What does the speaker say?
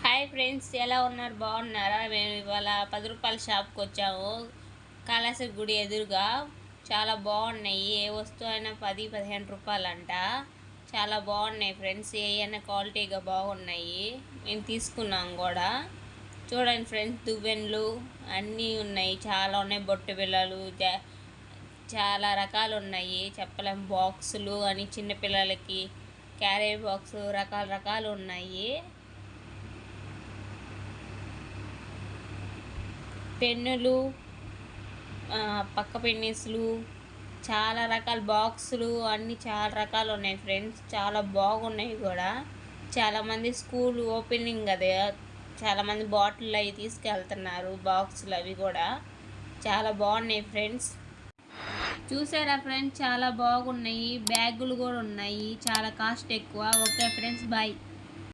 Hi friends, ఎలా ఉన్నారు? బాగున్నారా? మేము ఇవాళ 10 రూపాయల షాప్కి వచ్చాము. కాళాశ్రీ గుడి ఎదురుగా. చాలా బాగున్నాయి. ఏ వస్తువు అయినా 10-15 రూపాయలంట. చాలా బాగున్నాయి ఫ్రెండ్స్. ఏమైనా క్వాలిటీగా బాగున్నాయి. మేము తీసుకున్నాం కూడా. చూడండి ఫ్రెండ్స్, దువ్వెన్లు అన్నీ ఉన్నాయి. చాలా ఉన్నాయి. బొట్టు బిళ్ళలు, చాలా రకాలు ఉన్నాయి. చెప్పలేం. బాక్సులు అని చిన్నపిల్లలకి క్యారేజ్ బాక్స్ రకాలు ఉన్నాయి. పెన్నులు, పక్క పెన్నిస్లు, చాలా రకాల బాక్సులు అన్నీ చాలా రకాలు ఉన్నాయి ఫ్రెండ్స్. చాలా బాగున్నాయి కూడా. చాలామంది స్కూల్ ఓపెనింగ్ అదే, చాలామంది బాటిల్ అవి తీసుకెళ్తున్నారు. బాక్సులు అవి కూడా చాలా బాగున్నాయి ఫ్రెండ్స్. చూసారా ఫ్రెండ్స్? చాలా బాగున్నాయి. బ్యాగులు కూడా ఉన్నాయి. చాలా కాస్ట్ ఎక్కువ. Okay friends, bye.